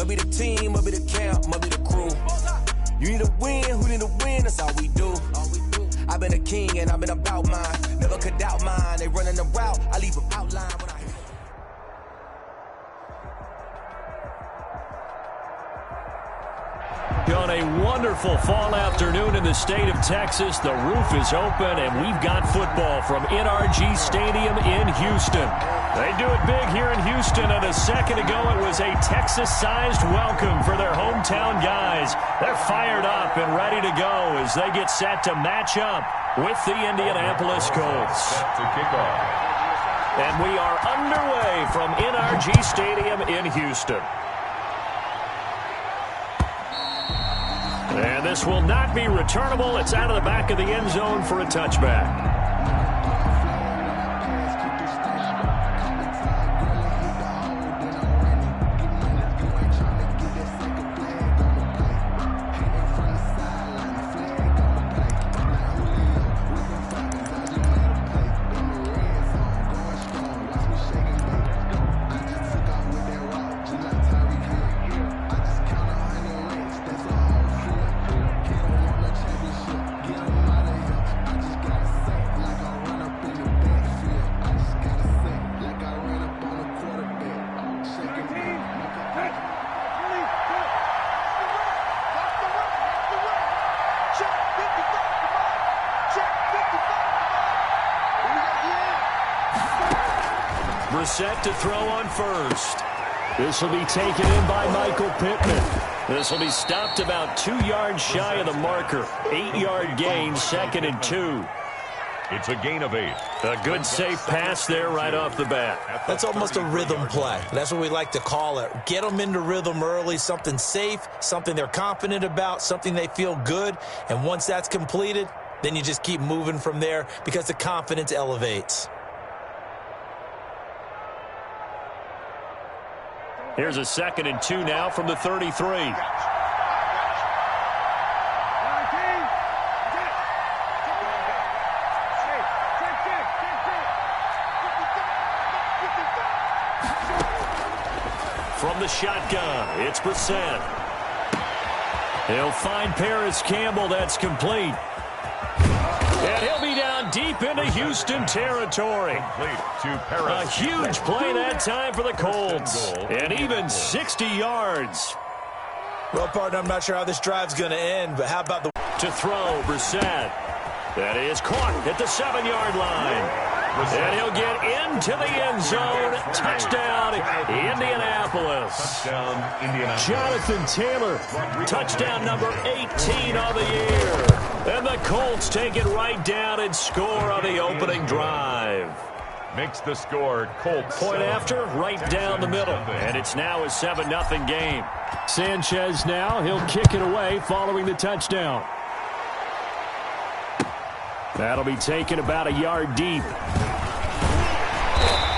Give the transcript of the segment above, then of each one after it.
Maybe the team, maybe the camp, maybe the crew. You need a win, who need a win, that's all we do. I've been a king and I've been about mine. Never could doubt mine, they running the route, I leave them outline when I hit. On a wonderful fall afternoon in the state of Texas, the roof is open and we've got football from NRG Stadium in Houston. They do it big here in Houston, and a second ago it was a Texas-sized welcome for their hometown guys. They're fired up and ready to go as they get set to match up with the Indianapolis Colts. Set to kick off. And we are underway from NRG Stadium in Houston. And this will not be returnable. It's out of the back of the end zone for a touchback. Set to throw on first. This will be taken in by Michael Pittman. This will be stopped about 2 yards shy of the marker. 8-yard gain, 2nd and 2. It's a gain of 8. A good safe pass there right off the bat. That's almost a rhythm play. That's what we like to call it. Get them into rhythm early, something safe, something they're confident about, something they feel good. And once that's completed, then you just keep moving from there because the confidence elevates. Here's a 2nd and 2 now from the 33. From the shotgun, it's Brissett. He'll find Paris Campbell. That's complete. And he'll be down deep into Houston territory. A huge play that time for the Colts. And even 60 yards. Well, partner, I'm not sure how this drive's going to end, but how about the... To throw, Brissett. That is caught at the 7-yard line. And he'll get into the end zone. Touchdown, Indianapolis. Touchdown, Indianapolis. Jonathan Taylor, touchdown number 18 on the year. And the Colts take it right down and score on the opening drive. Makes the score Colts. Point after, right down the middle. And it's now a 7-0 game. Sanchez now, he'll kick it away following the touchdown. That'll be taken about a yard deep.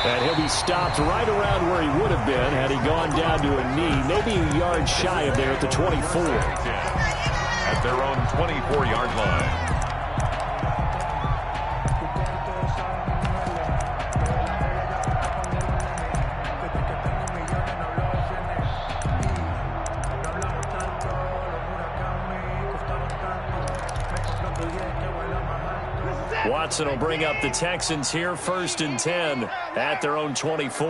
And he'll be stopped right around where he would have been had he gone down to a knee, maybe a yard shy of there at the 24. At their own 24-yard line. Watson will bring up the Texans here, 1st and 10 at their own 24.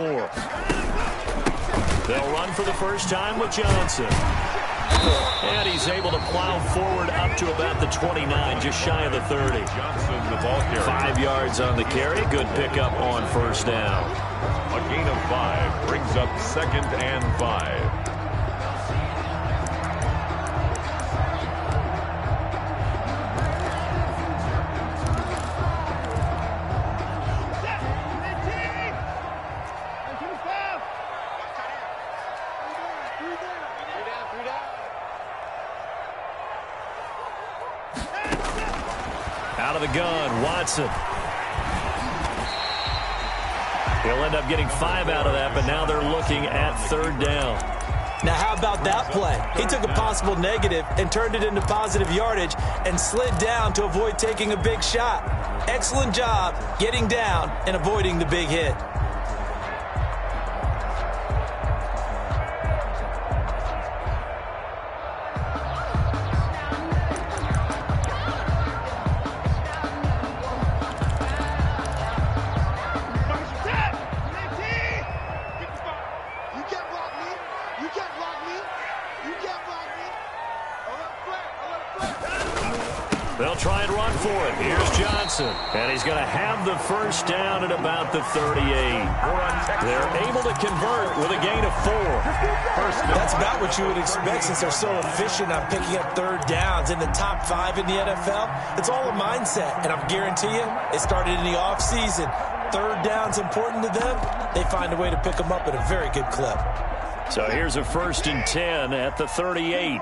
They'll run for the first time with Johnson. And he's able to plow forward up to about the 29, just shy of the 30. Johnson, the ball carrier. 5 yards on the carry. Good pickup on first down. A gain of 5 brings up 2nd and 5. Out of the gun, Watson. He'll end up getting 5 out of that, but now they're looking at 3rd down. Now, how about that play? He took a possible negative and turned it into positive yardage and slid down to avoid taking a big shot. Excellent job getting down and avoiding the big hit. try and run for it. Here's Johnson. And he's going to have the first down at about the 38. They're able to convert with a gain of 4. That's about what you would expect since they're so efficient on picking up third downs in the top 5 in the NFL. It's all a mindset, and I guarantee you it started in the offseason. Third down's important to them. They find a way to pick them up at a very good clip. So here's a 1st and 10 at the 38.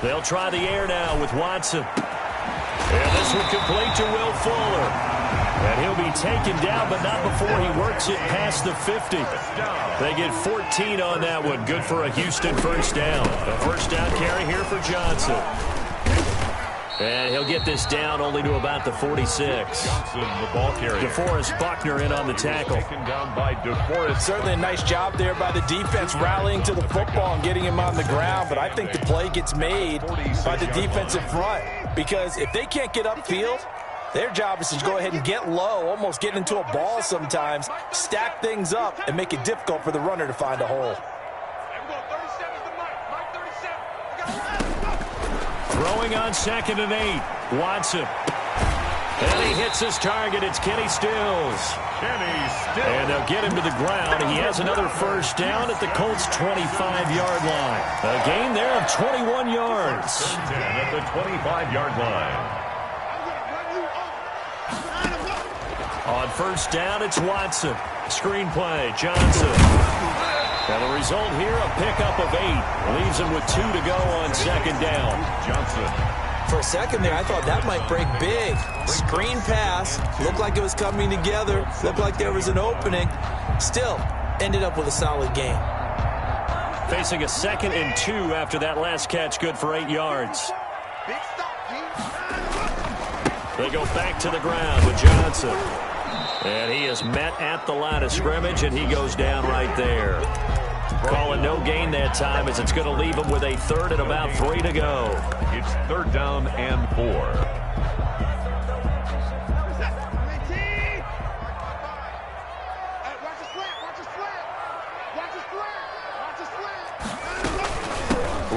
They'll try the air now with Watson. And this one complete to Will Fuller. And he'll be taken down, but not before he works it past the 50. They get 14 on that one. Good for a Houston first down. A first down carry here for Johnson. And he'll get this down only to about the 46. Johnson, the ball carrier. DeForest Buckner in on the tackle. Taken down by DeForest. Certainly a nice job there by the defense rallying to the football and getting him on the ground, but I think the play gets made by the defensive front because if they can't get upfield, their job is to go ahead and get low, almost get into a ball sometimes, stack things up, and make it difficult for the runner to find a hole. Throwing on 2nd and 8. Watson. And he hits his target. It's Kenny Stills. And they'll get him to the ground. He has another first down at the Colts' 25-yard line. A gain there of 21 yards. 10 at the 25-yard line. On first down, it's Watson. Screen play, Johnson. And the result here, a pickup of 8. Leaves him with 2 to go on 2nd down. Johnson. For a second there, I thought that might break big. Screen pass. Looked like it was coming together. Looked like there was an opening. Still, ended up with a solid gain. Facing a 2nd and 2 after that last catch, good for 8 yards. They go back to the ground with Johnson. And he is met at the line of scrimmage, and he goes down right there. Calling no gain that time as it's going to leave him with a 3rd and about 3 to go. It's 3rd down and 4.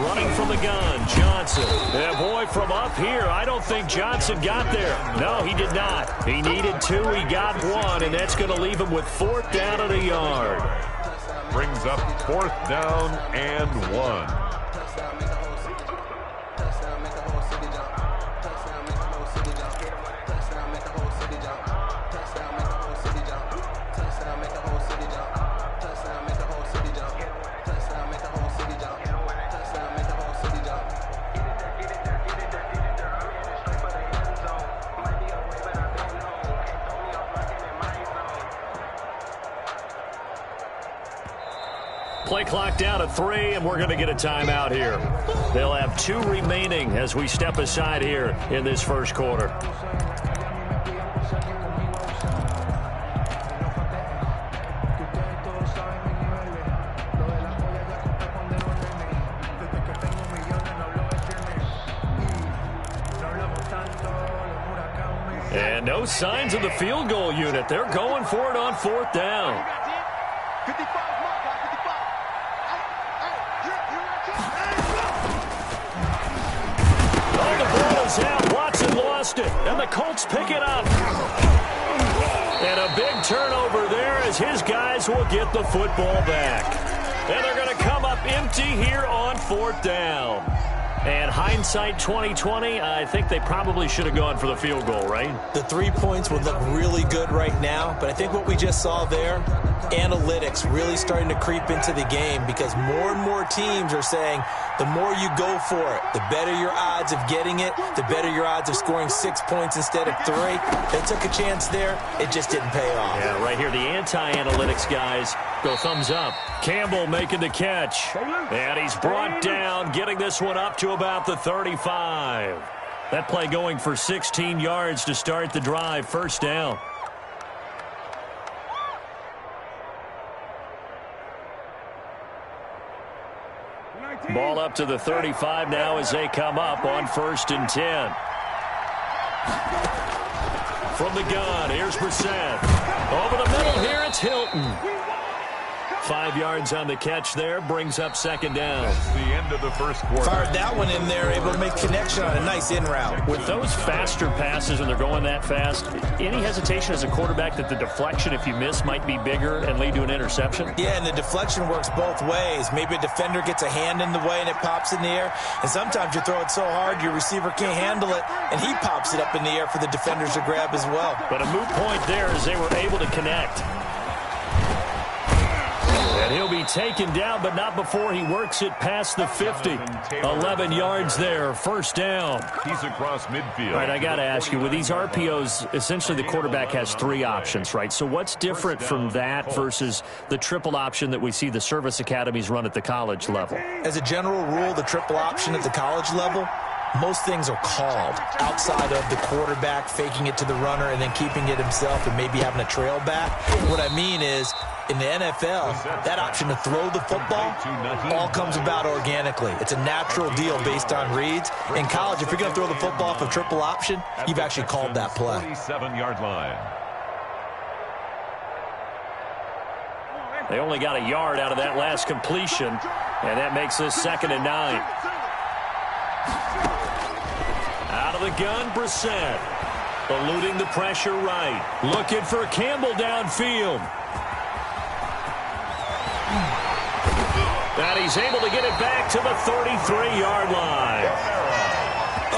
Running from the gun, Johnson. And boy, from up here, I don't think Johnson got there. No, he did not. He needed 2, he got 1, and that's going to leave him with 4th down and a yard. Brings up 4th down and 1. Play clock down to 3, and we're going to get a timeout here. They'll have 2 remaining as we step aside here in this first quarter. And no signs of the field goal unit. They're going for it on 4th down. Out. Watson lost it, and the Colts pick it up. And a big turnover there as his guys will get the football back. And they're going to come up empty here on 4th down. And hindsight 2020, I think they probably should have gone for the field goal, right? The 3 points would look really good right now, but I think what we just saw there, analytics really starting to creep into the game because more and more teams are saying the more you go for it, the better your odds of getting it, the better your odds of scoring 6 points instead of 3. They took a chance there. It just didn't pay off. Yeah, right here, the anti-analytics guys go thumbs up. Campbell making the catch. And he's brought down, getting this one up to about the 35. That play going for 16 yards to start the drive. First down. Ball up to the 35 now as they come up on 1st and 10. From the gun, here's Brissett. Over the middle here, it's Hilton. 5 yards on the catch there, brings up second down. That's the end of the first quarter. Fired that one in there, able to make connection on a nice in route. With those faster passes when they're going that fast, any hesitation as a quarterback that the deflection, if you miss, might be bigger and lead to an interception? Yeah, and the deflection works both ways. Maybe a defender gets a hand in the way and it pops in the air, and sometimes you throw it so hard your receiver can't handle it, and he pops it up in the air for the defenders to grab as well. But a moot point there as they were able to connect. And he'll be taken down, but not before he works it past the 50. 11 yards there, first down. He's across midfield. All right, I got to ask you, with these RPOs, essentially the quarterback has 3 options, right? So what's different from that versus the triple option that we see the service academies run at the college level? As a general rule, the triple option at the college level, most things are called outside of the quarterback faking it to the runner and then keeping it himself and maybe having a trail back. What I mean is, in the NFL, that option to throw the football all comes about organically. It's a natural deal based on reads. In college, if you're going to throw the football off a triple option, you've actually called that play. 47-yard line. They only got a yard out of that last completion, and that makes this 2nd and 9. Out of the gun, Brissett. Eluding the pressure right. Looking for Campbell downfield. And he's able to get it back to the 33-yard line.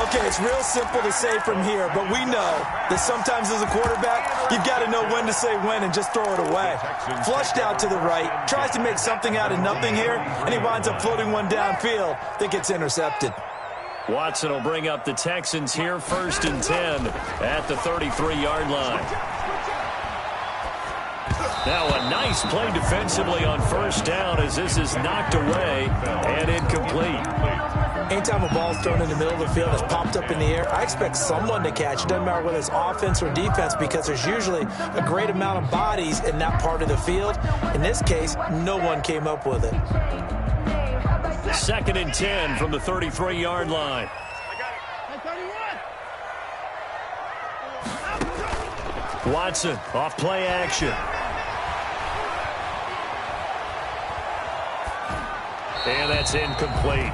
Okay, it's real simple to say from here, but we know that sometimes as a quarterback, you've got to know when to say when and just throw it away. Flushed out to the right, tries to make something out of nothing here, and he winds up floating one downfield that gets intercepted. Watson will bring up the Texans here, 1st and 10 at the 33-yard line. Now a nice play defensively on 1st down as this is knocked away and incomplete. Anytime a ball's thrown in the middle of the field, it's popped up in the air, I expect someone to catch it. Doesn't matter whether it's offense or defense, because there's usually a great amount of bodies in that part of the field. In this case, no one came up with it. 2nd and 10 from the 33-yard line. Watson off play action. And that's incomplete.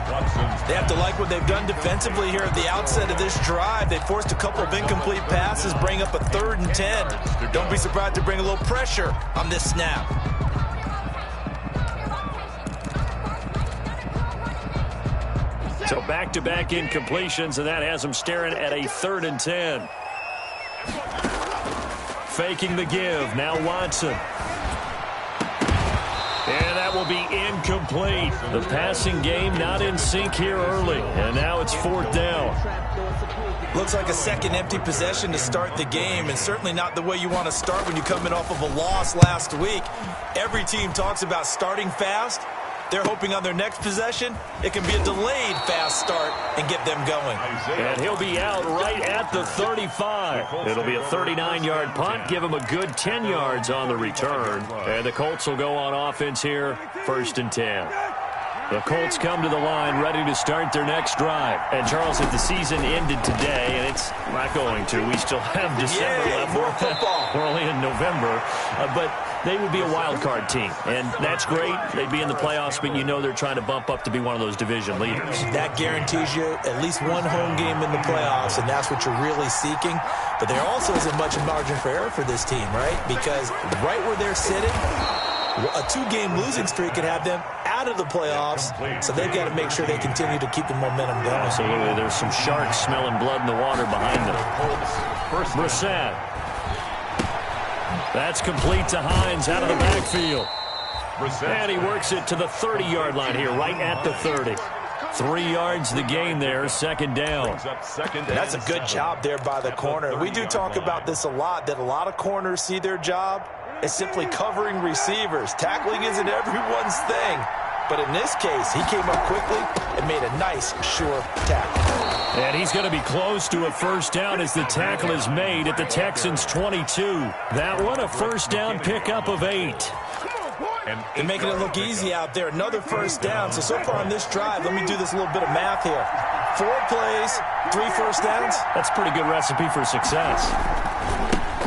They have to like what they've done defensively here at the outset of this drive. They forced a couple of incomplete passes, bring up a 3rd and 10. Don't be surprised to bring a little pressure on this snap. So back-to-back incompletions, and that has them staring at a 3rd and 10. Faking the give. Now Watson. And that will be incomplete. The passing game not in sync here early. And now it's 4th down. Looks like a second empty possession to start the game, and certainly not the way you want to start when you're coming off of a loss last week. Every team talks about starting fast. They're hoping on their next possession, it can be a delayed fast start and get them going. And he'll be out right at the 35. It'll be a 39-yard punt, give him a good 10 yards on the return. And the Colts will go on offense here, 1st and 10. The Colts come to the line ready to start their next drive. And, Charles, if the season ended today, and it's not going to, we still have December left. More football. We're only in November. But they would be a wild card team, and that's great. They'd be in the playoffs, but you know they're trying to bump up to be one of those division leaders. That guarantees you at least one home game in the playoffs, and that's what you're really seeking. But there also isn't much margin for error for this team, right? Because right where they're sitting, a 2-game losing streak could have them out of the playoffs, so they've got to make sure they continue to keep the momentum going. Absolutely. There's some sharks smelling blood in the water behind them. Brissett. That's complete to Hines out of the backfield. And he works it to the 30-yard line here, right at the 30. 3 yards the gain there, 2nd down. That's a good job there by the corner. We do talk about this a lot, that a lot of corners see their job as simply covering receivers. Tackling isn't everyone's thing. But in this case, he came up quickly and made a nice, sure tackle. And he's going to be close to a 1st down as the tackle is made at the Texans' 22. That one a 1st down pickup of 8. They're making it look easy out there. Another 1st down. So far on this drive, let me do this little bit of math here. 4 plays, 3 1st downs. That's a pretty good recipe for success.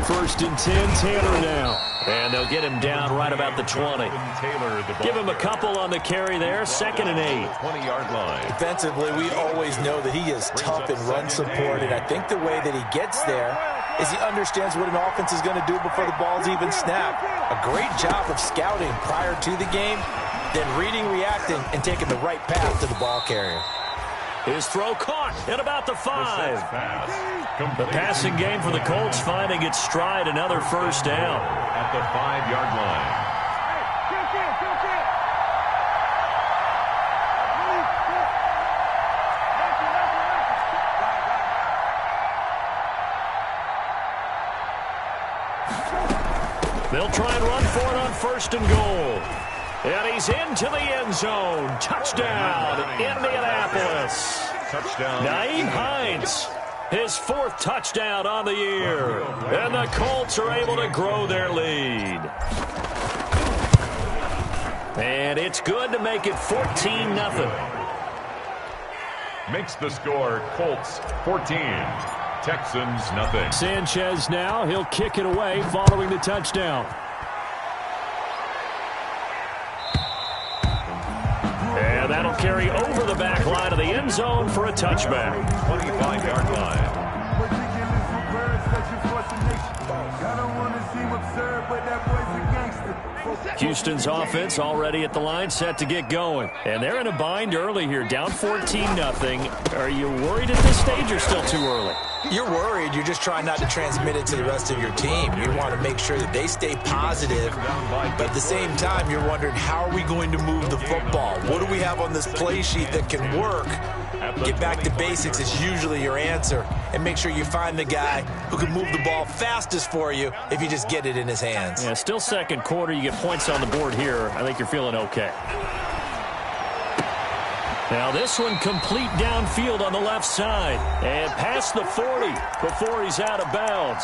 1st and 10, Tanner now. And they'll get him down right about the 20. Give him a couple on the carry there, 2nd and 8. 20-yard line. Defensively, we always know that he is tough in run support, and I think the way that he gets there is he understands what an offense is going to do before the ball's even snapped. A great job of scouting prior to the game, then reading, reacting, and taking the right path to the ball carrier. His throw caught at about the 5. The passing game for the Colts finding its stride, another first down. At the 5-yard line. They'll try and run for it on 1st and goal. And he's into the end zone. Touchdown, Indianapolis. Touchdown. Nyheim Hines, his 4th touchdown on the year. And the Colts are able to grow their lead. And it's good to make it 14-0. Makes the score Colts 14. Texans nothing. Sanchez now, he'll kick it away following the touchdown. And that'll carry over the back line of the end zone for a touchback. 25-yard line. Houston's offense already at the line, set to get going. And they're in a bind early here, down 14-0. Are you worried at this stage or still too early? You're worried. You're just trying not to transmit it to the rest of your team. You want to make sure that they stay positive, but at the same time, you're wondering, how are we going to move the football? What do we have on this play sheet that can work? Get back to basics is usually your answer, and make sure you find the guy who can move the ball fastest for you if you just get it in his hands. Yeah, still 2nd quarter. You get points on the board here. I think you're feeling okay. Now this one complete downfield on the left side and past the 40 before he's out of bounds.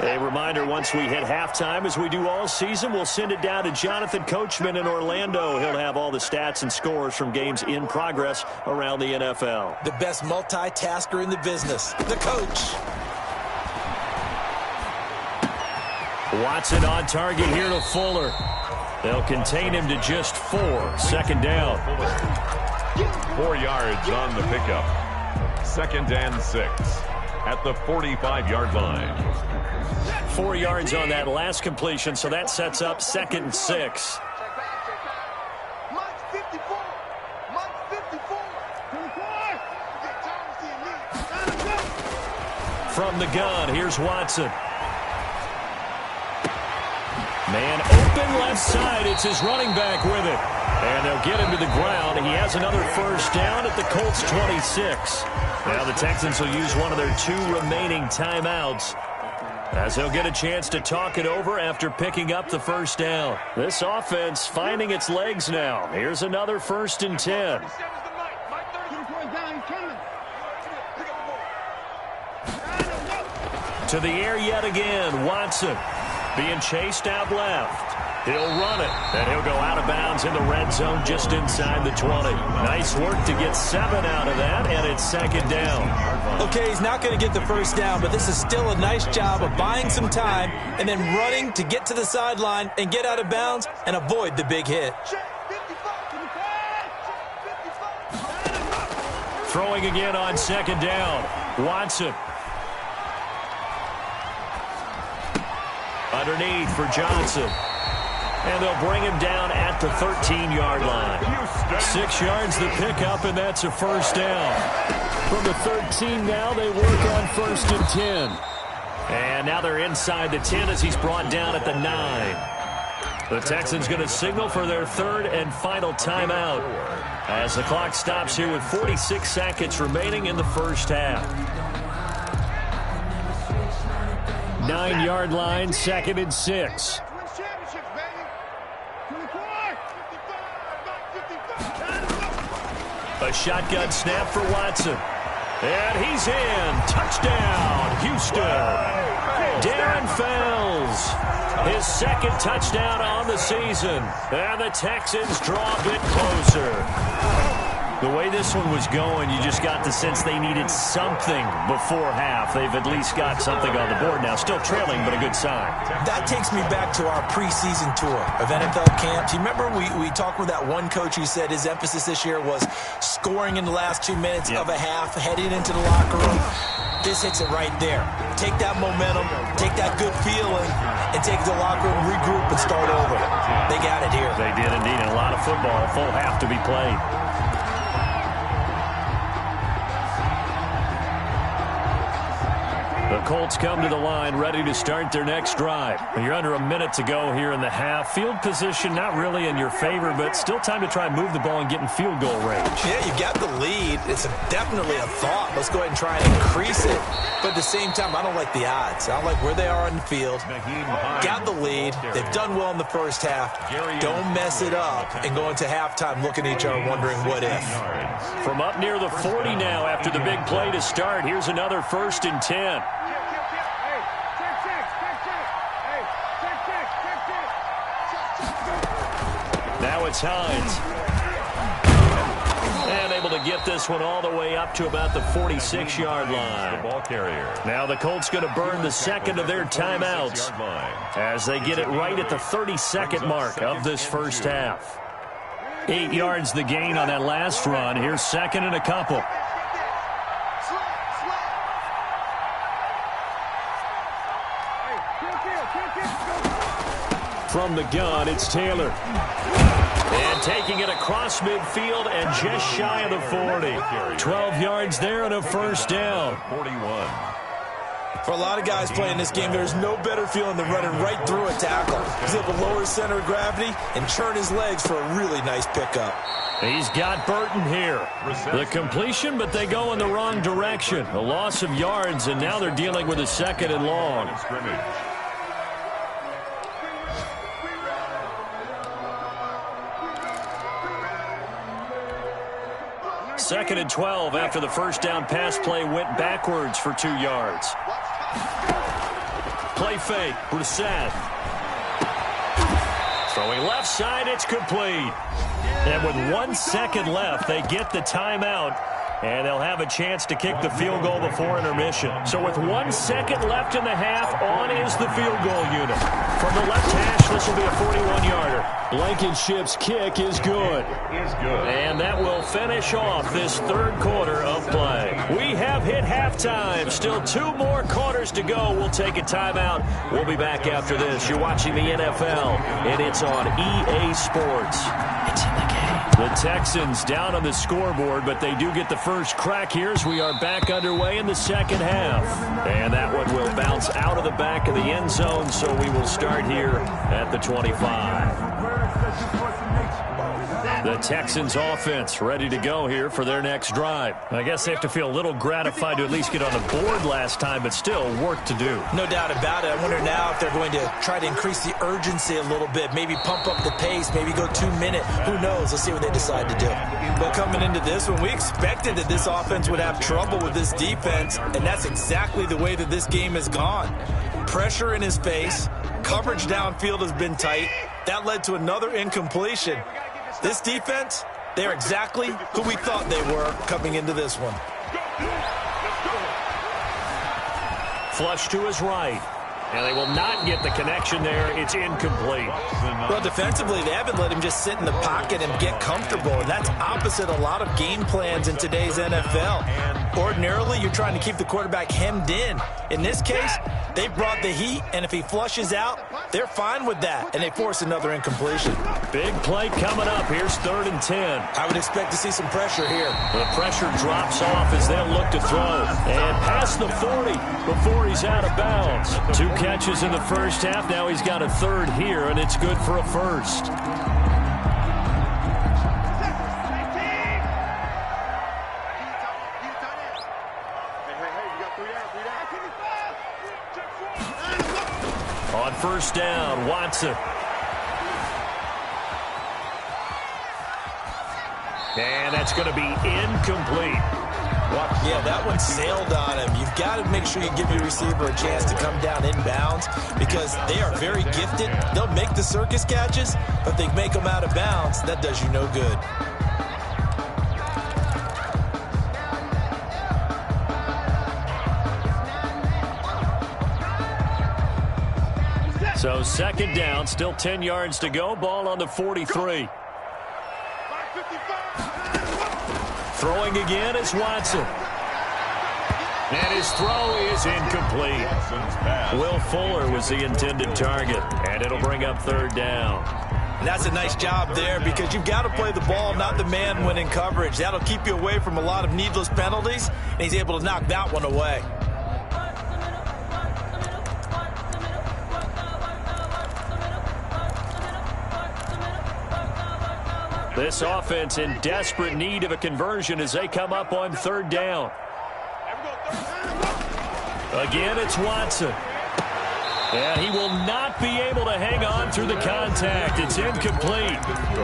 A reminder, once we hit halftime, as we do all season, we'll send it down to Jonathan Coachman in Orlando. He'll have all the stats and scores from games in progress around the NFL. The best multitasker in the business, the coach. Watson on target here to Fuller. They'll contain him to just 4. 2nd down. 4 yards on the pickup. 2nd and 6 at the 45-yard line. 4 yards on that last completion, so that sets up 2nd and 6. From the gun, here's Watson. Man open left side. It's his running back with it. And they'll get him to the ground. He has another first down at the Colts 26. Now the Texans will use one of their 2 remaining timeouts, as they'll get a chance to talk it over after picking up the first down. This offense finding its legs now. Here's another 1st and 10. To the air yet again. Watson being chased out left. He'll run it, and he'll go out of bounds in the red zone just inside the 20. Nice work to get 7 out of that, and it's 2nd down. Okay, he's not going to get the first down, but this is still a nice job of buying some time and then running to get to the sideline and get out of bounds and avoid the big hit. Throwing again on 2nd down. Watson. Underneath for Johnson. And they'll bring him down at the 13-yard line. 6 yards the pickup, and that's a first down. From the 13 now, they work on 1st and 10. And now they're inside the 10 as he's brought down at the 9. The Texans going to signal for their 3rd and final timeout as the clock stops here with 46 seconds remaining in the first half. 9-yard line, 2nd and 6. A shotgun snap for Watson. And he's in. Touchdown, Houston. Darren Fells. His 2nd touchdown on the season. And the Texans draw a bit closer. The way this one was going, you just got the sense they needed something before half. They've at least got something on the board now. Still trailing, but a good sign. That takes me back to our preseason tour of NFL camps. You remember we talked with that one coach who said his emphasis this year was scoring in the last 2 minutes of a half, heading into the locker room. This hits it right there. Take that momentum, take that good feeling, and take it to the locker room, regroup, and start over. They got it here. They did indeed. And a lot of football, a full half to be played. The Colts come to the line ready to start their next drive. You're under a minute to go here in the half. Field position not really in your favor, but still time to try and move the ball and get in field goal range. Yeah, you got the lead. It's definitely a thought. Let's go ahead and try and increase it. But at the same time, I don't like the odds. I don't like where they are on the field. Got the lead. They've done well in the first half. Don't mess it up and go into halftime looking at each other wondering what if. From up near the 40 now after the big play to start. Here's another 1st and 10. Now it's Hines. And able to get this one all the way up to about the 46-yard line. The ball carrier. Now the Colts going to burn the second of their timeouts as they get it right at the 32nd mark of this first half. 8 yards the gain on that last run. Here's 2nd and a couple. From the gun, it's Taylor. And taking it across midfield and just shy of the 40. 12 yards there and a first down. 41. For a lot of guys playing this game, there's no better feeling than running right through a tackle. He's able to lower his center of gravity and churn his legs for a really nice pickup. He's got Burton here. The completion, but they go in the wrong direction. A loss of yards, and now they're dealing with a 2nd and long. 2nd and 12 after the first down pass play went backwards for 2 yards. Play fake, Brissett. Throwing left side, it's complete. And with 1 second left, they get the timeout, and they'll have a chance to kick the field goal before intermission. So with 1 second left in the half, on is the field goal unit. From the left hash, this will be a 41-yarder. Blankenship's kick is good. And that will finish off this third quarter of play. We have hit halftime. Still 2 more quarters to go. We'll take a timeout. We'll be back after this. You're watching the NFL, and it's on EA Sports. It's in the game. The Texans down on the scoreboard, but they do get the first crack here as we are back underway in the second half. And that one will bounce out of the back of the end zone, so we will start here at the 25. The Texans offense ready to go here for their next drive. I guess they have to feel a little gratified to at least get on the board last time, but still work to do. No doubt about it. I wonder now if they're going to try to increase the urgency a little bit, maybe pump up the pace, maybe go 2 minutes. Who knows? Let's see what they decide to do. But coming into this one, we expected that this offense would have trouble with this defense, and that's exactly the way that this game has gone. Pressure in his face. Coverage downfield has been tight. That led to another incompletion. This defense, they're exactly who we thought they were coming into this one. Flush to his right. And they will not get the connection there. It's incomplete. Well, defensively, they haven't let him just sit in the pocket and get comfortable. And that's opposite a lot of game plans in today's NFL. Ordinarily, you're trying to keep the quarterback hemmed in. In this case, they brought the heat, and if he flushes out, they're fine with that, and they force another incompletion. Big play coming up. Here's 3rd and 10. I would expect to see some pressure here. The pressure drops off as they'll look to throw. And past the 40 before he's out of bounds. 2 catches in the first half. Now he's got a 3rd here, and it's good for a first. On first down, Watson. And that's going to be incomplete. Yeah, that one sailed on him. You've got to make sure you give your receiver a chance to come down inbounds because they are very gifted. They'll make the circus catches, but if they make them out of bounds, that does you no good. So second down, still 10 yards to go. Ball on the 43. Throwing again is Watson. And his throw is incomplete. Will Fuller was the intended target, and it'll bring up third down. And that's a nice job there because you've got to play the ball, not the man when in coverage. That'll keep you away from a lot of needless penalties, and he's able to knock that one away. This offense in desperate need of a conversion as they come up on third down. Again, it's Watson. And he will not be able to hang on through the contact. It's incomplete.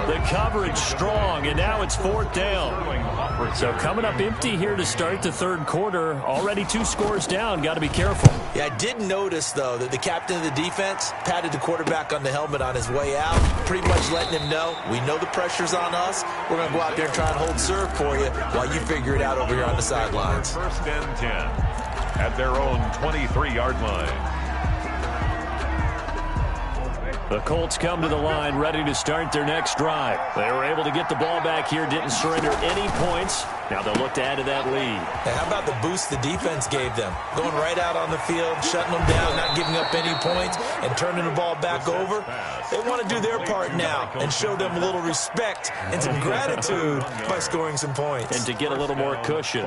The coverage strong, and now it's fourth down. So coming up empty here to start the third quarter. Already 2 scores down. Got to be careful. Yeah, I did notice, though, that the captain of the defense patted the quarterback on the helmet on his way out, pretty much letting him know, we know the pressure's on us. We're going to go out there and try and hold serve for you while you figure it out over here on the sidelines. First and 10 at their own 23-yard line. The Colts come to the line ready to start their next drive. They were able to get the ball back here, didn't surrender any points. Now they'll look to add to that lead. And how about the boost the defense gave them? Going right out on the field, shutting them down, not giving up any points, and turning the ball back over. They want to do their part now and show them a little respect and some gratitude by scoring some points. And to get a little more cushion.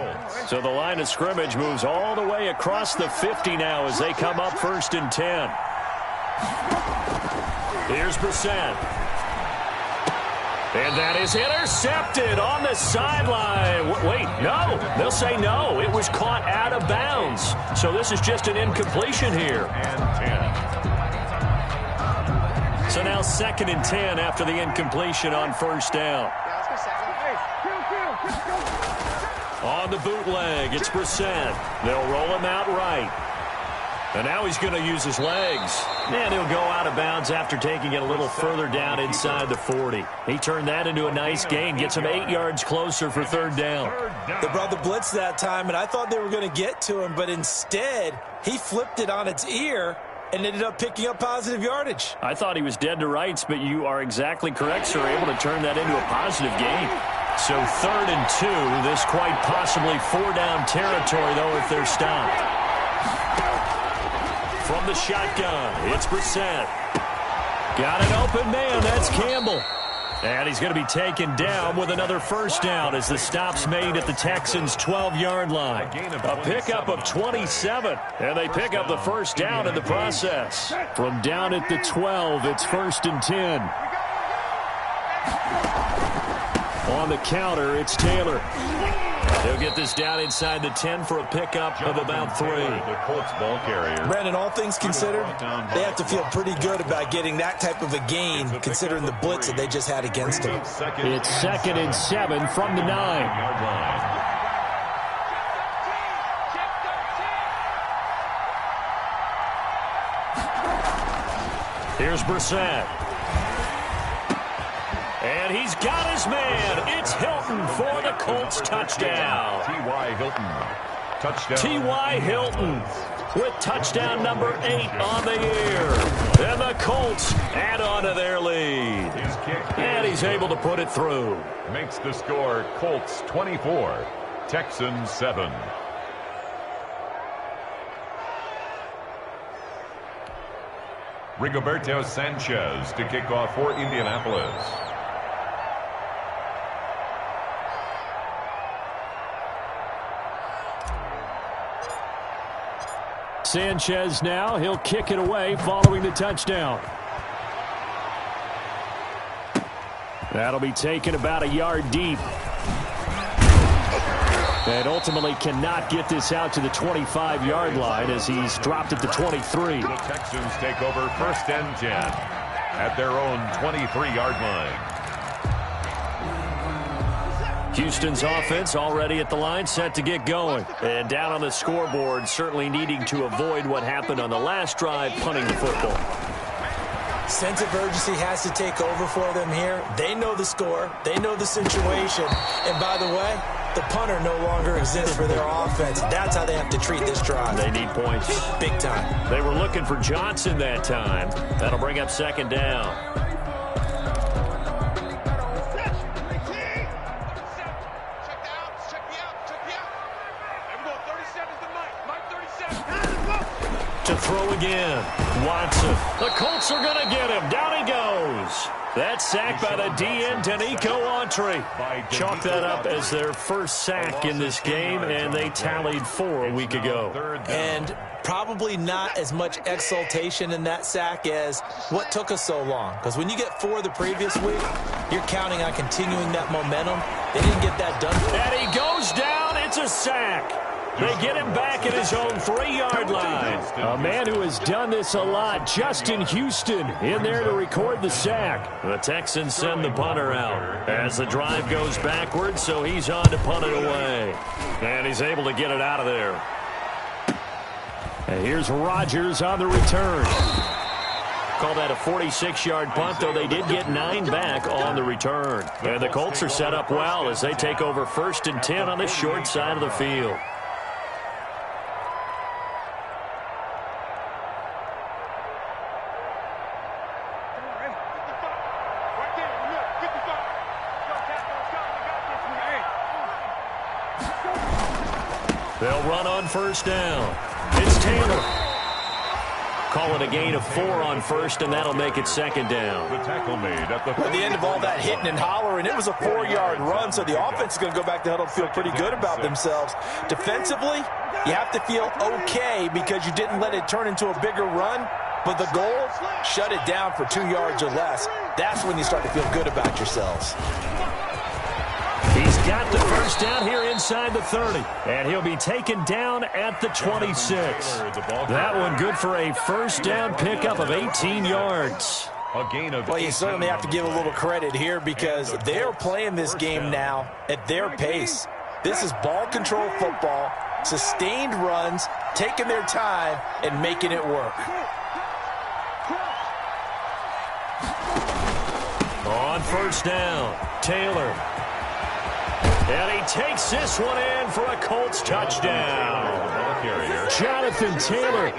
So the line of scrimmage moves all the way across the 50 now as they come up first and 10. Here's Brissett. And that is intercepted on the sideline. Wait, no. They'll say no. It was caught out of bounds. So this is just an incompletion here. So now second and 10 after the incompletion on first down. On the bootleg, it's Brissett. They'll roll him out right. And now he's going to use his legs. And he'll go out of bounds after taking it a little further down inside the 40. He turned that into a nice gain, gets him 8 yards closer for third down. They brought the blitz that time, and I thought they were going to get to him, but instead he flipped it on its ear and ended up picking up positive yardage. I thought he was dead to rights, but you are exactly correct, sir. Able to turn that into a positive gain. So third and 2, this quite possibly 4-down territory, though, if they're stopped. From the shotgun, it's Brissett. Got an open man, that's Campbell. And he's going to be taken down with another first down as the stop's made at the Texans' 12-yard line. A pickup of 27, and they pick up the first down in the process. From down at the 12, it's first and 10. On the counter, it's Taylor. They'll get this down inside the 10 for a pickup of about 3. The Colts ball carrier. Brandon, all things considered, they have to feel pretty good about getting that type of a gain, considering the blitz that they just had against them. It's second and 7 from the 9. Here's Brissett. And he's got his man. It's Hilton for the Colts touchdown. T.Y. Hilton. Touchdown. T.Y. Hilton with touchdown number 8 on the year. And the Colts add on to their lead. And he's able to put it through. Makes the score Colts 24, Texans 7. Rigoberto Sanchez to kick off for Indianapolis. Sanchez now, he'll kick it away following the touchdown. That'll be taken about a yard deep. And ultimately cannot get this out to the 25-yard line as he's dropped at the 23. The Texans take over first and 10 at their own 23-yard line. Houston's offense already at the line, set to get going. And down on the scoreboard, certainly needing to avoid what happened on the last drive, punting the football. Sense of urgency has to take over for them here. They know the score. They know the situation. And by the way, the punter no longer exists for their offense. That's how they have to treat this drive. They need points. Big time. They were looking for Johnson that time. That'll bring up second down. To throw again. Watson. The Colts are going to get him. Down he goes. That's sacked by the DN, Danico Autry. Chalk that up as their first sack in this game, and they tallied 4 a week ago. And probably not as much exultation in that sack as what took us so long. Because when you get 4 the previous week, you're counting on continuing that momentum. They didn't get that done. And he goes down. It's a sack. They get him back at his own 3-yard line. A man who has done this a lot, Justin Houston, in there to record the sack. The Texans send the punter out as the drive goes backwards, so he's on to punt it away. And he's able to get it out of there. And here's Rodgers on the return. Call that a 46-yard punt, though they did get 9 back on the return. And the Colts are set up well as they take over 1st and 10 on the short side of the field. They'll run on 1st down. It's Taylor. Call it a gain of 4 on 1st, and that'll make it 2nd down. The tackle made at the end of all that hitting and hollering, it was a 4-yard run, so the offense is going to go back to huddle and feel pretty good about themselves. Defensively, you have to feel okay because you didn't let it turn into a bigger run, but the goal, shut it down for 2 yards or less. That's when you start to feel good about yourselves. He's got the 1st down here inside the 30. And he'll be taken down at the 26. That one good for a 1st down pickup of 18 yards. Well, you certainly have to give a little credit here because they're playing this game now at their pace. This is ball control football, sustained runs, taking their time, and making it work. On 1st down, Taylor. And he takes this one in for a Colts touchdown. Jonathan Taylor,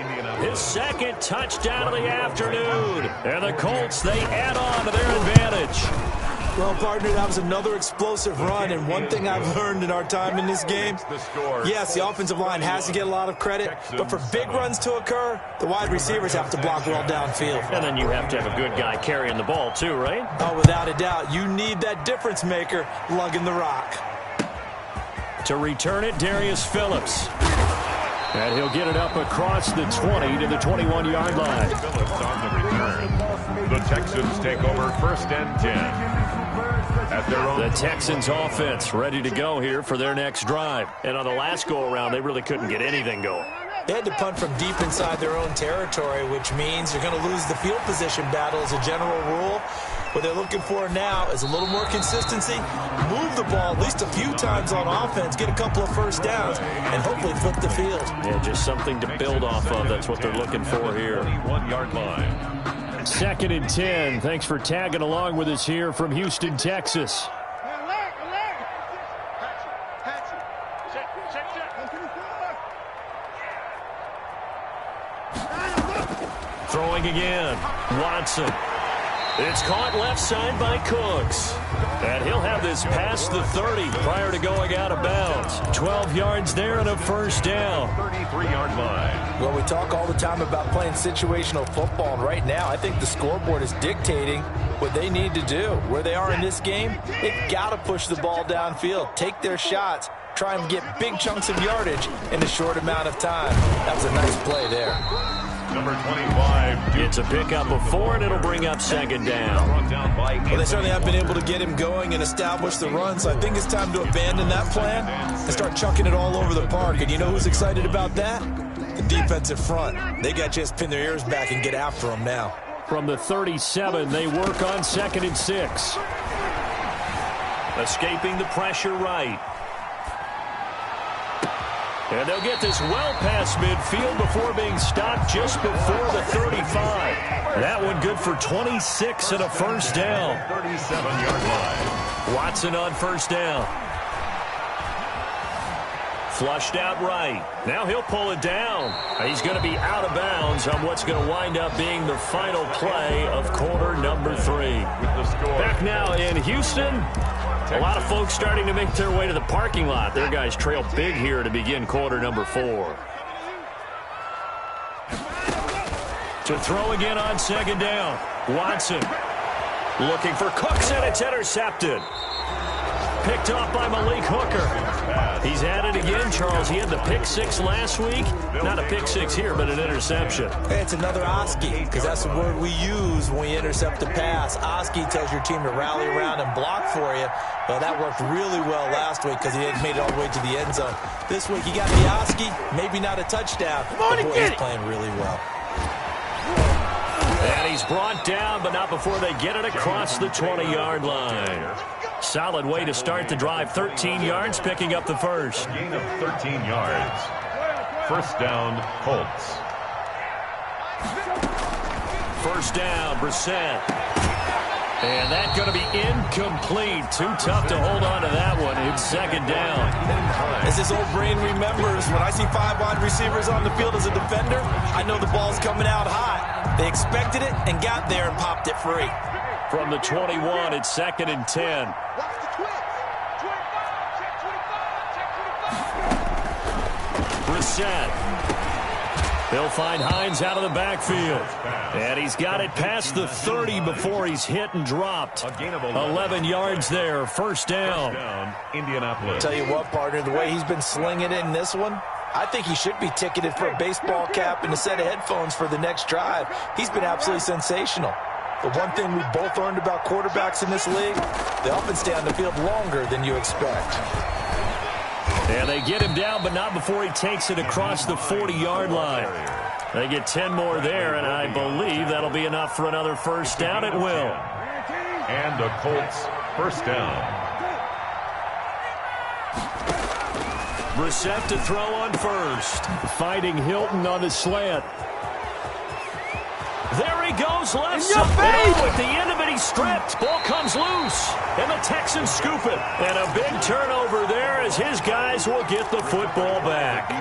his 2nd touchdown of the afternoon. And the Colts, they add on to their advantage. Well, partner, that was another explosive run, and one thing I've learned in our time in this game, yes, the offensive line has to get a lot of credit, but for big runs to occur, the wide receivers have to block well downfield. And then you have to have a good guy carrying the ball too, right? Oh, without a doubt. You need that difference maker lugging the rock. To return it, Darius Phillips. And he'll get it up across the 20 to the 21-yard line. Phillips on the return. The Texans take over 1st and 10. At their own. The Texans offense ready to go here for their next drive. And on the last go-around, they really couldn't get anything going. They had to punt from deep inside their own territory, which means you're going to lose the field position battle as a general rule. What they're looking for now is a little more consistency, move the ball at least a few times on offense, get a couple of 1st downs, and hopefully flip the field. Yeah, just something to build off of. That's what they're looking for here. 21-yard line. 2nd and 10. Thanks for tagging along with us here from Houston, Texas. Throwing again. Watson. It's caught left side by Cooks. And he'll have this past the 30 prior to going out of bounds. 12 yards there and a 1st down. 33-yard line. Well, we talk all the time about playing situational football, and right now I think the scoreboard is dictating what they need to do. Where they are in this game, they've got to push the ball downfield, take their shots, try and get big chunks of yardage in a short amount of time. That was a nice play there. Number 25. It's a pickup of 4, and it'll bring up 2nd down. Well, they certainly have been able to get him going and establish the run, so I think it's time to abandon that plan and start chucking it all over the park. And you know who's excited about that? The defensive front. They got to just pin their ears back and get after him now. From the 37, they work on 2nd and 6. Escaping the pressure right. And they'll get this well past midfield before being stopped just before the 35. That one good for 26 and a 1st down. 37-yard line. Watson on 1st down. Flushed out right. Now he'll pull it down. He's going to be out of bounds on what's going to wind up being the final play of quarter number 3. Back now in Houston. A lot of folks starting to make their way to the parking lot. Their guys trail big here to begin quarter number 4. To throw again on second down. Watson looking for Cooks, and it's intercepted. Picked off by Malik Hooker. He's at it again, Charles. He had the pick 6 last week. Not a pick 6 here, but an interception. Hey, it's another Oski, because that's the word we use when we intercept a pass. Oski tells your team to rally around and block for you. Well, that worked really well last week because he had made it all the way to the end zone. This week he got the Oski, maybe not a touchdown, but boy, he's playing really well. And he's brought down, but not before they get it across the 20-yard line. Solid way to start the drive. 13 yards, picking up the first. Gain of 13 yards. First down, Colts. First down, Brissett. And that's going to be incomplete. Too tough to hold on to that one. It's second down. As his old brain remembers, when I see 5 wide receivers on the field as a defender, I know the ball's coming out hot. They expected it and got there and popped it free. From the 21, it's second and 10. Brissett. He'll find Hines out of the backfield. And he's got it past the 30 before he's hit and dropped. 11 yards there, first down. Indianapolis. Tell you what, partner, the way he's been slinging it in this one, I think he should be ticketed for a baseball cap and a set of headphones for the next drive. He's been absolutely sensational. But one thing we've both learned about quarterbacks in this league, they often stay on the field longer than you expect. And they get him down, but not before he takes it across the 40-yard line. They get 10 more there, and I believe that'll be enough for another first down. It will. And the Colts first down. Brissett to throw on first. Fighting Hilton on the slant. There he goes, left side. Oh, at the end of it, he's stripped. Ball comes loose, and the Texans scoop it. And a big turnover there as his guys will get the football back.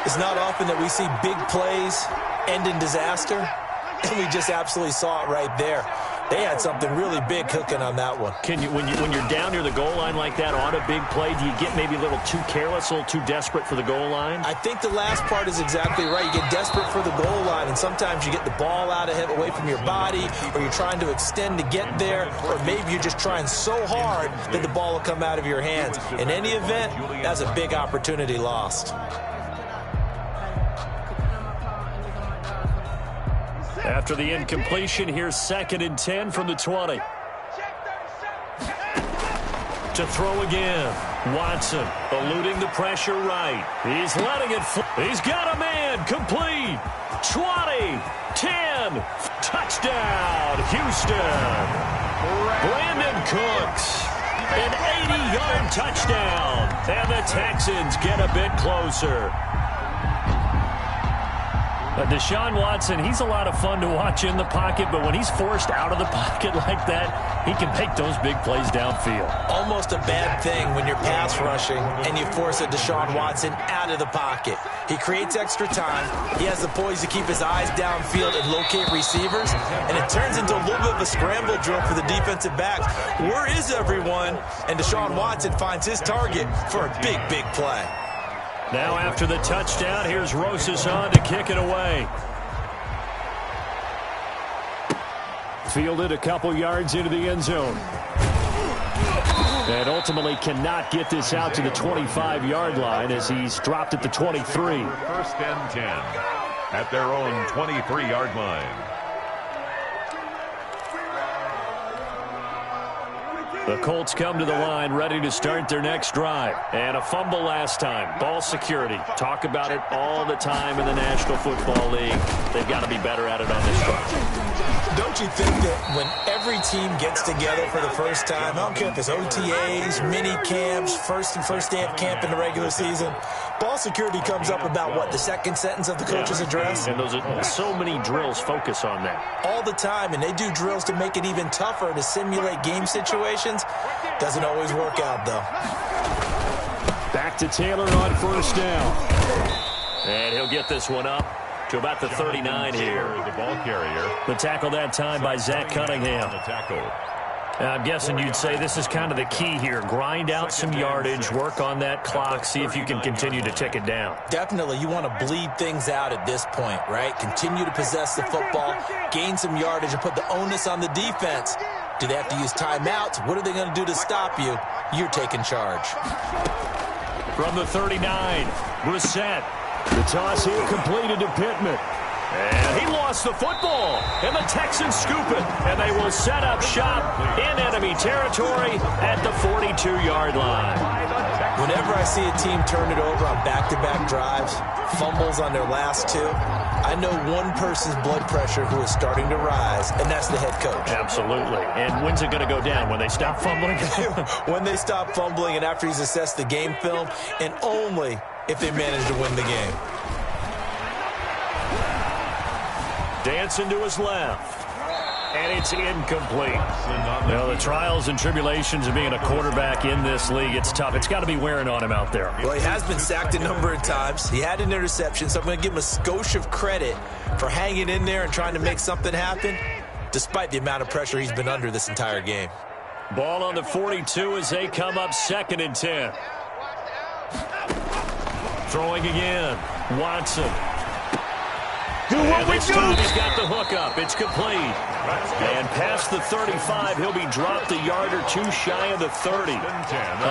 It's not often that we see big plays end in disaster, and we just absolutely saw it right there. They had something really big cooking on that one. Can you, when you're down near the goal line like that on a big play, do you get maybe a little too careless, a little too desperate for the goal line? I think the last part is exactly right. You get desperate for the goal line, and sometimes you get the ball out ahead, away from your body, or you're trying to extend to get there, or maybe you're just trying so hard that the ball will come out of your hands. In any event, that's a big opportunity lost. After the incompletion, here's second and 10 from the 20. To throw again. Watson eluding the pressure right. He's letting it fly. He's got a man. Complete. 20. 10. Touchdown, Houston. Brandon Cooks. An 80-yard touchdown. And the Texans get a bit closer. Deshaun Watson, he's a lot of fun to watch in the pocket, but when he's forced out of the pocket like that, he can make those big plays downfield. Almost a bad thing when you're pass rushing and you force a Deshaun Watson out of the pocket. He creates extra time. He has the poise to keep his eyes downfield and locate receivers, and it turns into a little bit of a scramble drill for the defensive backs. Where is everyone? And Deshaun Watson finds his target for a big, big play. Now after the touchdown, here's Rosas on to kick it away. Fielded a couple yards into the end zone. And ultimately cannot get this out to the 25-yard line as he's dropped at the 23. First and 10 at their own 23-yard line. The Colts come to the line ready to start their next drive. And a fumble last time. Ball security. Talk about it all the time in the National Football League. They've got to be better at it on this drive. Don't you think that when every team gets together for the first time, I don't care if it's OTAs, mini camps, first day of camp in the regular season, ball security comes up about, what, the second sentence of the coach's address? And those are so many drills focus on that. All the time, and they do drills to make it even tougher to simulate game situations. Doesn't always work out, though. Back to Taylor on first down. And he'll get this one up to about the 39 here. The ball carrier. The tackle that time by Zach Cunningham. The tackle. I'm guessing you'd say this is kind of the key here. Grind out some yardage, work on that clock, see if you can continue to tick it down. Definitely, you want to bleed things out at this point, right? Continue to possess the football, gain some yardage, and put the onus on the defense. Do they have to use timeouts? What are they going to do to stop you? You're taking charge. From the 39, Brissett. The toss here completed to Pittman. And he lost the football, and the Texans scoop it, and they will set up shop in enemy territory at the 42-yard line. Whenever I see a team turn it over on back-to-back drives, fumbles on their last two, I know one person's blood pressure who is starting to rise, and that's the head coach. Absolutely. And when's it going to go down? When they stop fumbling? When they stop fumbling and after he's assessed the game film, and only if they manage to win the game. Dancing to his left. And it's incomplete. Well, the trials and tribulations of being a quarterback in this league, it's tough. It's got to be wearing on him out there. Well, he has been sacked a number of times. He had an interception, so I'm going to give him a skosh of credit for hanging in there and trying to make something happen, despite the amount of pressure he's been under this entire game. Ball on the 42 as they come up 2nd and 10. Throwing again. Watson. Do what we do. He's got the hook up. It's complete. And past the 35, he'll be dropped a yard or two shy of the 30.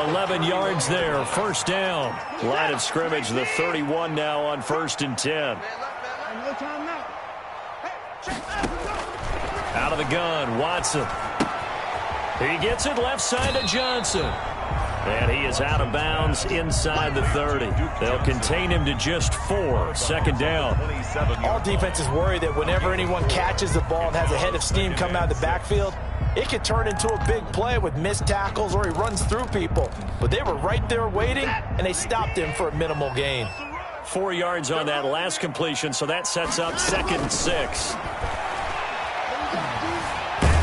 11 yards there. First down. Line of scrimmage, the 31 now on 1st and 10. Out of the gun, Watson. He gets it left side to Johnson. And he is out of bounds inside the 30. They'll contain him to just 4. 2nd down. All defenses worry that whenever anyone catches the ball and has a head of steam come out of the backfield, it could turn into a big play with missed tackles or he runs through people. But they were right there waiting, and they stopped him for a minimal gain. 4 yards on that last completion, so that sets up 2nd and 6.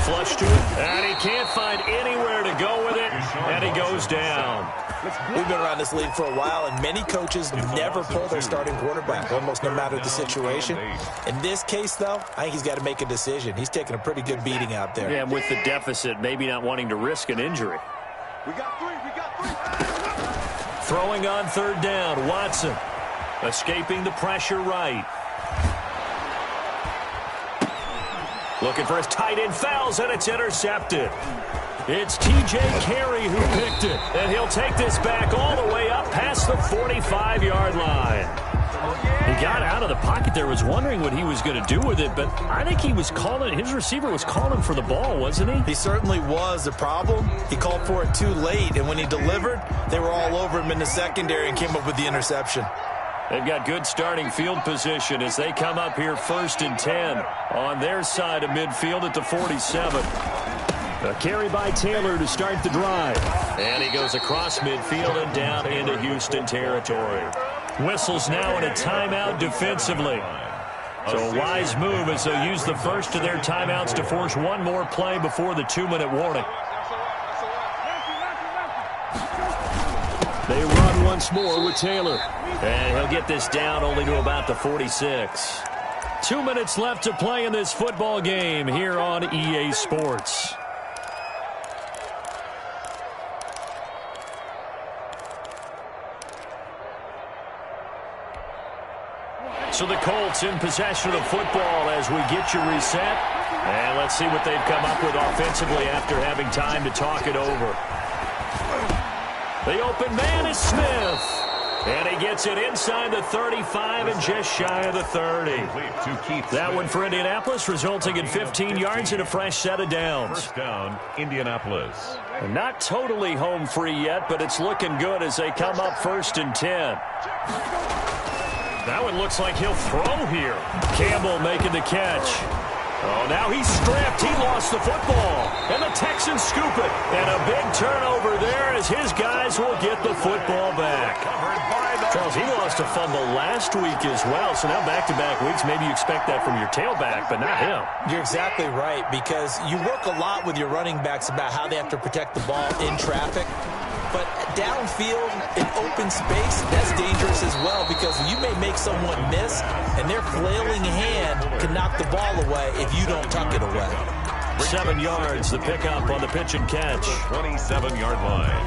Flush to it, and he can't find anywhere to go with it, and he goes down. We've been around this league for a while, and many coaches never pull their starting quarterback, almost no matter the situation. In this case, though, I think he's got to make a decision. He's taking a pretty good beating out there. Yeah, and with the deficit, maybe not wanting to risk an injury. We got three. Throwing on 3rd down, Watson. Escaping the pressure right. Looking for his tight end, fouls, and it's intercepted. It's T.J. Carey who picked it, and he'll take this back all the way up past the 45-yard line. He got out of the pocket there, was wondering what he was going to do with it, but I think he was calling, his receiver was calling for the ball, wasn't he? He certainly was. The problem, he called for it too late, and when he delivered, they were all over him in the secondary and came up with the interception. They've got good starting field position as they come up here 1st and 10 on their side of midfield at the 47. A carry by Taylor to start the drive. And he goes across midfield and down into Houston territory. Whistles now in a timeout defensively. So a wise move as they'll use the first of their timeouts to force one more play before the 2-minute warning. They run once more with Taylor. And he'll get this down only to about the 46. 2 minutes left to play in this football game here on EA Sports. So the Colts in possession of the football as we get you reset. And let's see what they've come up with offensively after having time to talk it over. The open man is Smith. And he gets it inside the 35 and just shy of the 30. That one for Indianapolis, resulting in 15 yards and a fresh set of downs. First down, Indianapolis. Not totally home free yet, but it's looking good as they come up 1st and 10. That one looks like he'll throw here. Campbell making the catch. Oh, now he's stripped. He lost the football. And the Texans scoop it. And a big turnover there as his guys will get the football back. Charles, he lost a fumble last week as well. So now back-to-back weeks, maybe you expect that from your tailback, but not him. You're exactly right, because you work a lot with your running backs about how they have to protect the ball in traffic. But downfield in open space, that's dangerous as well because you may make someone miss, and their flailing hand can knock the ball away if you don't tuck it away. 7 yards, the pickup on the pitch and catch. 27-yard line.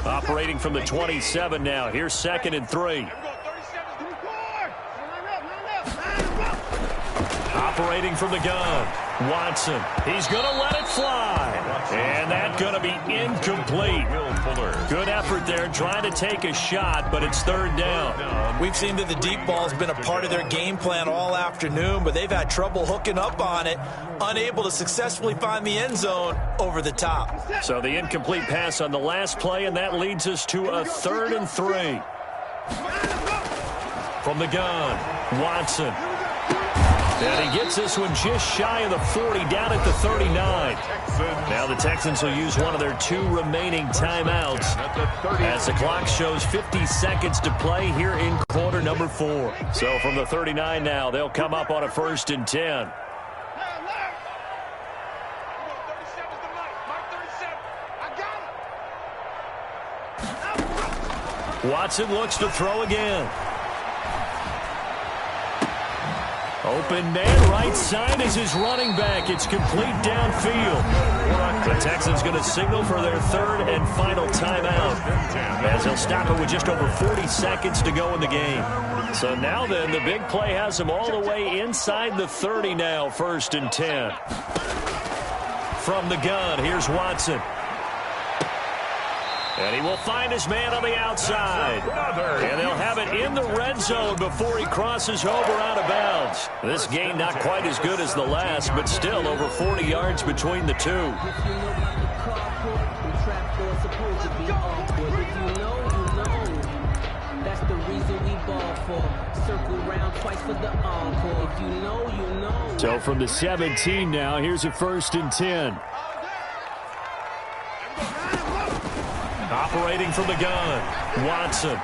Operating from the 27 now. Here's 2nd and 3. Operating from the gun. Watson. He's going to let it fly. And that's going to be incomplete. Good effort there trying to take a shot, but it's 3rd down. We've seen that the deep ball's been a part of their game plan all afternoon, but they've had trouble hooking up on it, unable to successfully find the end zone over the top. So the incomplete pass on the last play, and that leads us to a 3rd and 3. From the gun, Watson. And he gets this one just shy of the 40, down at the 39. Now the Texans will use one of their 2 remaining timeouts as the clock shows 50 seconds to play here in quarter number 4. So from the 39 now, they'll come up on a 1st and 10. Watson looks to throw again. Open man, right side is his running back. It's complete downfield. The Texans going to signal for their 3rd and final timeout, as they'll stop it with just over 40 seconds to go in the game. So now then, the big play has them all the way inside the 30 now, 1st and 10. From the gun, here's Watson. And he will find his man on the outside. And they'll have it in the red zone before he crosses over out of bounds. This game not quite as good as the last, but still over 40 yards between the 2. So from the 17 now, here's a 1st and 10. Operating from the gun, Watson.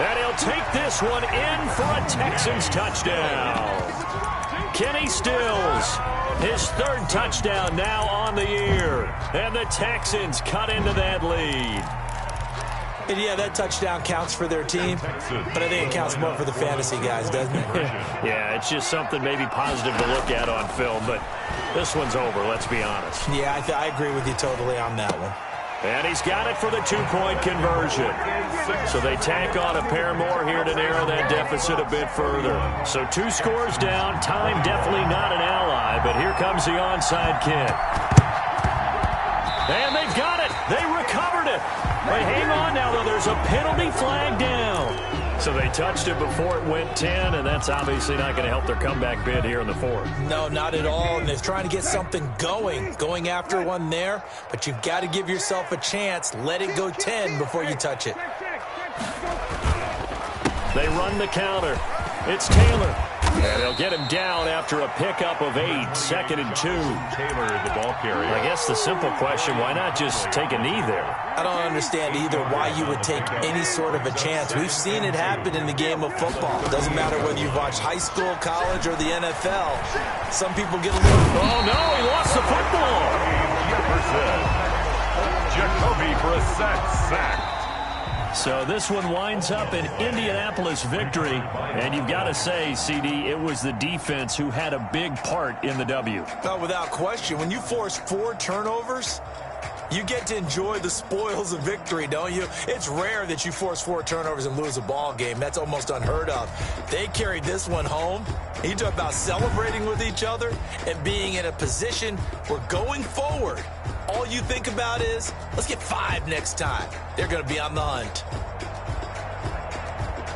And he'll take this one in for a Texans touchdown. Kenny Stills, his 3rd touchdown now on the year. And the Texans cut into that lead. And yeah, that touchdown counts for their team, but I think it counts more for the fantasy guys, doesn't it? Yeah, it's just something maybe positive to look at on film, but this one's over, let's be honest. Yeah, I agree with you totally on that one. And he's got it for the 2-point conversion. So they tack on a pair more here to narrow that deficit a bit further. So 2 scores down. Time definitely not an ally, but here comes the onside kick. And they've got it. They recovered it. But hang on now, though. There's a penalty flag down. So they touched it before it went 10, and that's obviously not going to help their comeback bid here in the 4th. No, not at all. And they're trying to get something going after one there. But you've got to give yourself a chance. Let it go 10 before you touch it. They run the counter. It's Taylor. And they'll get him down after a pickup of 8, 2nd and 2. Taylor, the ball carrier. I guess the simple question, why not just take a knee there? I don't understand either why you would take any sort of a chance. We've seen it happen in the game of football. It doesn't matter whether you've watched high school, college, or the NFL. Some people get a little... Oh, no, he lost the football. Jefferson. Jacoby Brissett sacked. So this one winds up an Indianapolis victory. And you've got to say, CD, it was the defense who had a big part in the W. Oh, without question. When you force 4 turnovers, you get to enjoy the spoils of victory, don't you? It's rare that you force 4 turnovers and lose a ball game. That's almost unheard of. They carried this one home. You talk about celebrating with each other and being in a position where going forward, all you think about is, let's get 5 next time. They're going to be on the hunt.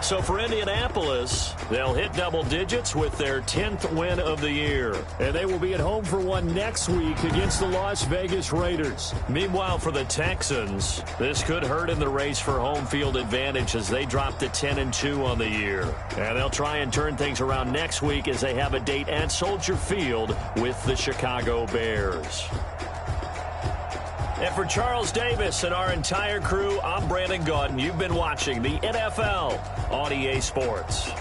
So for Indianapolis, they'll hit double digits with their 10th win of the year. And they will be at home for one next week against the Las Vegas Raiders. Meanwhile, for the Texans, this could hurt in the race for home field advantage as they drop to 10-2 on the year. And they'll try and turn things around next week as they have a date at Soldier Field with the Chicago Bears. And for Charles Davis and our entire crew, I'm Brandon Gaudin. You've been watching the NFL on EA Sports.